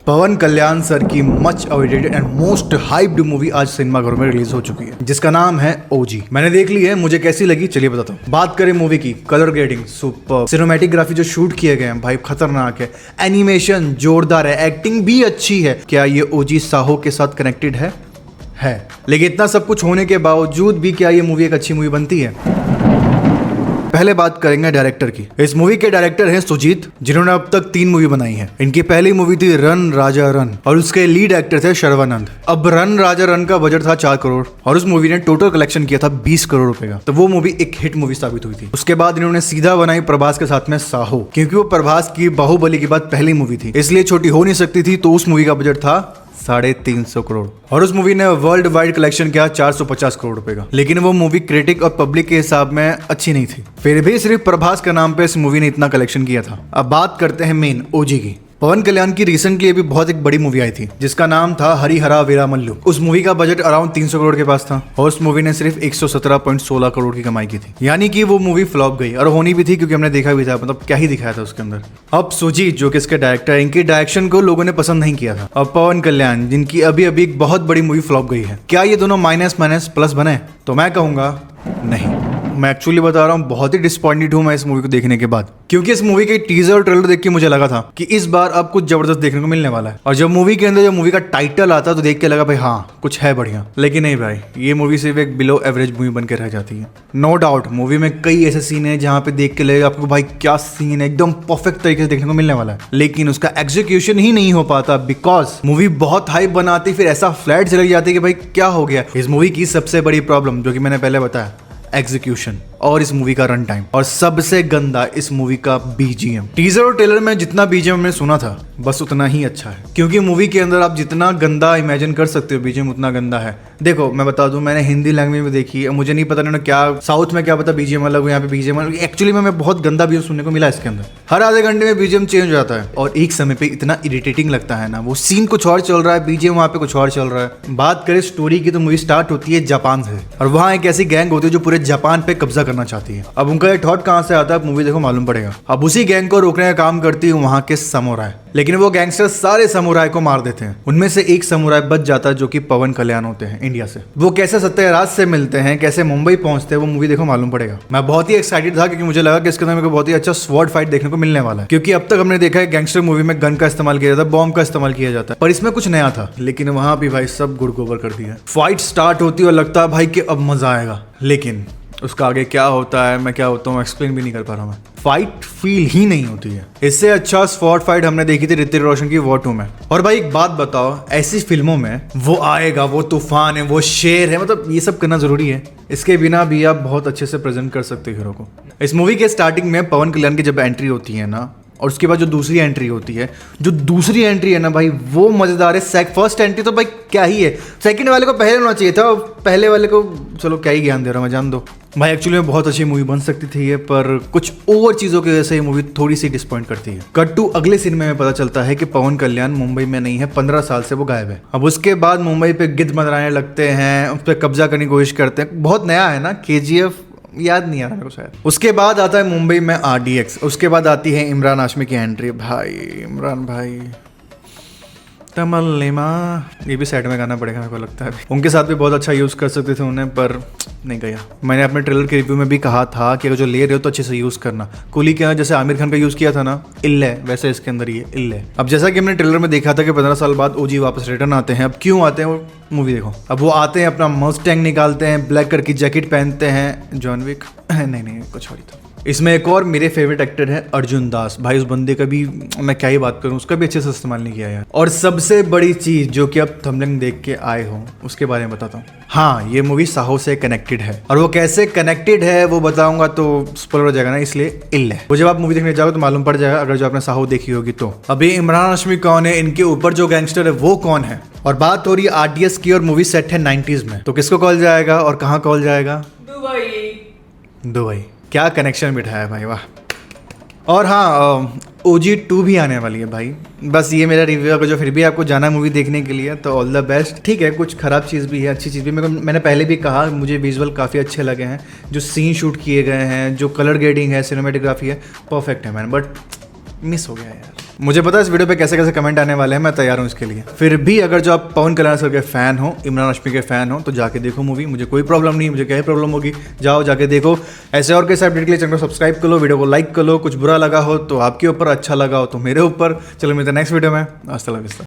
पवन कल्याण sir की much awaited and most hyped movie आज सिनेमाघरों में रिलीज हो चुकी है, जिसका नाम है ओजी। मैंने देख ली है, मुझे कैसी लगी चलिए बताता हूँ। बात करें मूवी की, कलर ग्रेडिंग सुपर, सिनेमैटिक जो शूट किए गए हैं भाई खतरनाक है, एनिमेशन जोरदार है, एक्टिंग भी अच्छी है। क्या ये ओजी साहो के साथ कनेक्टेड है? लेकिन इतना सब कुछ होने के बावजूद भी क्या ये मूवी एक अच्छी मूवी बनती है? पहले बात करेंगे डायरेक्टर की। इस मूवी के डायरेक्टर हैं सुजीत, जिन्होंने अब तक 3 मूवी बनाई हैं। इनकी पहली मूवी थी रन राजा रन और उसके लीड एक्टर थे शर्वानंद। अब रन राजा रन का बजट था 4 करोड़ और उस मूवी ने टोटल कलेक्शन किया था 20 करोड़ रुपए का। तो वो मूवी एक हिट मूवी साबित हुई थी। उसके बाद इन्होंने सीधा बनाई प्रभास के साथ में साहो, क्योंकि वो प्रभास की बाहुबली के बाद पहली मूवी थी, इसलिए छोटी हो नहीं सकती थी। तो उस मूवी का बजट था 350 करोड़ और उस मूवी ने वर्ल्ड वाइड कलेक्शन किया 450 करोड़ रुपए का। लेकिन वो मूवी क्रिटिक और पब्लिक के हिसाब में अच्छी नहीं थी, फिर भी सिर्फ प्रभास के नाम पे इस मूवी ने इतना कलेक्शन किया था। अब बात करते हैं मेन ओजी की। पवन कल्याण की रिसेंटली अभी बहुत एक बड़ी मूवी आई थी जिसका नाम था हरिहरा वीरामल्लू। उस मूवी का बजट अराउंड 300 करोड़ के पास था और उस मूवी ने सिर्फ 117.16 करोड़ की कमाई की थी, यानी कि वो मूवी फ्लॉप गई। और होनी भी थी क्योंकि हमने देखा भी था, मतलब क्या ही दिखाया था उसके अंदर। अब सुजीत जो कि इसके डायरेक्टर है, इनकी डायरेक्शन को लोगों ने पसंद नहीं किया था। और पवन कल्याण जिनकी अभी अभी एक बहुत बड़ी मूवी फ्लॉप गई है, क्या ये दोनों माइनस माइनस प्लस बने? तो मैं कहूंगा नहीं। मैं एक्चुअली बता रहा हूँ, बहुत ही डिसअपॉइंटेड हूँ मैं इस मूवी को देखने के बाद, क्योंकि इस मूवी के टीजर और ट्रेलर देख के मुझे लगा था कि इस बार अब कुछ जबरदस्त देखने को मिलने वाला है। और जब मूवी के अंदर जब मूवी का टाइटल आता तो देख के लगा भाई हाँ कुछ है बढ़िया। लेकिन नहीं भाई, ये मूवी सिर्फ एक बिलो एवरेज मूवी बन के रह जाती है। नो डाउट मूवी में कई ऐसे सीन है जहाँ पे देख के लगेगा आपको भाई क्या सीन है, एकदम परफेक्ट तरीके से देखने को मिलने वाला है। लेकिन उसका एग्जीक्यूशन ही नहीं हो पाता, बिकॉज मूवी बहुत हाइप बनाती फिर ऐसा फ्लैट चली जाती कि भाई क्या हो गया। इस मूवी की सबसे बड़ी प्रॉब्लम जो कि मैंने पहले बताया, एग्जीक्यूशन और इस मूवी का रन टाइम, और सबसे गंदा इस मूवी का बीजीएम। टीजर और ट्रेलर में जितना बीजीएम हमने सुना था बस उतना ही अच्छा है, क्योंकि मूवी के अंदर आप जितना गंदा इमेजिन कर सकते हो बीजीएम उतना गंदा है। देखो मैं बता दूं, मैंने हिंदी लैंग्वेज में देखी है, मुझे नहीं पता उन्होंने क्या साउथ में क्या पता बीजीएम अलग हो, यहाँ पे बीजीएम अलग। एक्चुअली में बहुत गंदा बीजीएम सुनने को मिला इसके अंदर। हर आधे घंटे में बीजीएम चेंज हो जाता है और एक समय पे इतना इरिटेटिंग लगता है ना, वो सीन कुछ और चल रहा है, बीजीएम वहाँ पे कुछ और चल रहा है। बात करें स्टोरी की तो मूवी स्टार्ट होती है जापान से और वहाँ एक ऐसी गैंग होती है जो पूरे जापान पे कब्जा करना चाहती है। अब उनका ये थॉट कहाँ से आता है मूवी देखो मालूम पड़ेगा। अब उसी गैंग को रोकने का काम करती है वहाँ के समुराई, लेकिन वो गैंगस्टर सारे समुराई को मार देते हैं। उनमें से एक समुराई बच जाता है जो कि पवन कल्याण होते हैं इंडिया से। वो कैसे सत्यराज से मिलते हैं, कैसे मुंबई पहुंचते हैं, वो मूवी देखो मालूम पड़ेगा। मैं बहुत ही एक्साइटेड था क्योंकि मुझे लगा कि इसके अंदर मेरे को बहुत ही अच्छा स्वॉर्ड फाइट देखने को मिलने वाला है, क्योंकि अब तक हमने देखा है गैंगस्टर मूवी में गन का इस्तेमाल किया जाता है, बॉम्ब का इस्तेमाल किया जाता है, पर इसमें कुछ नया था। लेकिन वहां भी भाई सब गुड़ गोबर कर दिया। फाइट स्टार्ट होती है और लगता है भाई कि अब मजा आएगा, लेकिन उसका आगे क्या होता है, मैं क्या होता हूँ एक्सप्लेन भी नहीं कर पा रहा हूँ। फाइट फील ही नहीं होती है। इससे अच्छा स्वॉर्ड फाइट हमने देखी थी ऋतिक रोशन की वॉर 2 में। और भाई एक बात बताओ, ऐसी फिल्मों में वो आएगा, वो तूफान है, वो शेर है, मतलब ये सब करना जरूरी है। इसके बिना भी आप बहुत अच्छे से प्रेजेंट कर सकते हो हीरो को। इस मूवी के स्टार्टिंग में पवन कल्याण की जब एंट्री होती है ना, और उसके बाद जो दूसरी एंट्री होती है, ना भाई वो मजेदार है। फर्स्ट एंट्री तो भाई क्या ही है, सेकंड वाले को पहले होना चाहिए था, पहले वाले को चलो क्या ही ज्ञान दे रहा हूँ मैं, जान दो भाई। एक्चुअली में बहुत अच्छी मूवी बन सकती थी ये, पर कुछ ओवर चीजों की वजह से ये मूवी थोड़ी सी डिसपॉइंट करती है। कट टू अगले सीन में पता चलता है कि पवन कल्याण मुंबई में नहीं है, 15 साल से वो गायब है। अब उसके बाद मुंबई पे गिद्ध मंडराने लगते हैं, उस पर कब्जा करने की कोशिश करते हैं। बहुत नया है ना, KGF याद नहीं आ रहा मेरे को शायद। उसके बाद आता है मुंबई में RDX, उसके बाद आती है इमरान हाशमी की एंट्री। भाई इमरान भाई तमल्लिमा, ये भी साइड में गाना पड़ेगा मेरे को लगता है। उनके साथ भी बहुत अच्छा यूज़ कर सकते थे उन्हें, पर नहीं गया। मैंने अपने ट्रेलर के रिव्यू में भी कहा था कि अगर जो ले रहे हो तो अच्छे से यूज़ करना। कुली के जैसे आमिर खान का यूज़ किया था ना, इल्ले, वैसे इसके अंदर ये इल्ले। अब जैसा कि हमने ट्रेलर में देखा था कि 15 साल बाद ओजी वापस रिटर्न आते हैं। अब क्यों आते हैं वो मूवी देखो। अब वो आते हैं, अपना मस्टैंग निकालते हैं, ब्लैक कलर की जैकेट पहनते हैं, जॉन विक नहीं कुछ और ही था। इसमें एक और मेरे फेवरेट एक्टर है अर्जुन दास। भाई उस बंदे का भी मैं क्या ही बात करूं, उसका भी अच्छे से इस्तेमाल नहीं किया यार। और सबसे बड़ी चीज जो कि अब थंबनेल देख के आए हो उसके बारे में बताता हूँ। हाँ, ये मूवी साहो से कनेक्टेड है, और वो कैसे कनेक्टेड है वो बताऊंगा तो स्पॉइलर हो जाएगा ना, इसलिए इल्ले। वो जब आप मूवी देखने जाओगे तो मालूम पड़ जाएगा, अगर जो आपने साहो देखी होगी तो। अभी इमरान हाशमी कौन है, इनके ऊपर जो गैंगस्टर है वो कौन है, और बात हो रही है RDX की, और मूवी सेट है 90s में, तो किसको कॉल जाएगा और कहाँ कॉल जाएगा? दुबई। क्या कनेक्शन बिठाया भाई, वाह। और हाँ, OG 2 भी आने वाली है भाई। बस ये मेरा रिव्यू, अगर जो फिर भी आपको जाना मूवी देखने के लिए तो ऑल द बेस्ट। ठीक है, कुछ खराब चीज़ भी है, अच्छी चीज़ भी। मैंने पहले भी कहा मुझे विजुअल काफ़ी अच्छे लगे हैं, जो सीन शूट किए गए हैं, जो कलर ग्रेडिंग है, सिनेमेटोग्राफी है, परफेक्ट है मैन, बट मिस हो गया यार। मुझे पता है इस वीडियो पे कैसे कैसे कमेंट आने वाले हैं, मैं तैयार हूँ इसके लिए। फिर भी अगर जो आप पवन कल्याण सर के फैन हो, इमरान हाशमी के फैन हो, तो जाके देखो मूवी। मुझे कोई प्रॉब्लम नहीं, मुझे क्या ही प्रॉब्लम होगी, जाओ जाके देखो। ऐसे और कैसे अपडेट के लिए चैनल को सब्सक्राइब कर लो, वीडियो को लाइक कर लो। कुछ बुरा लगा हो तो आपके ऊपर, अच्छा लगा हो तो मेरे ऊपर। चलो मिलते हैं नेक्स्ट वीडियो में। अस्सलाम वालेकुम।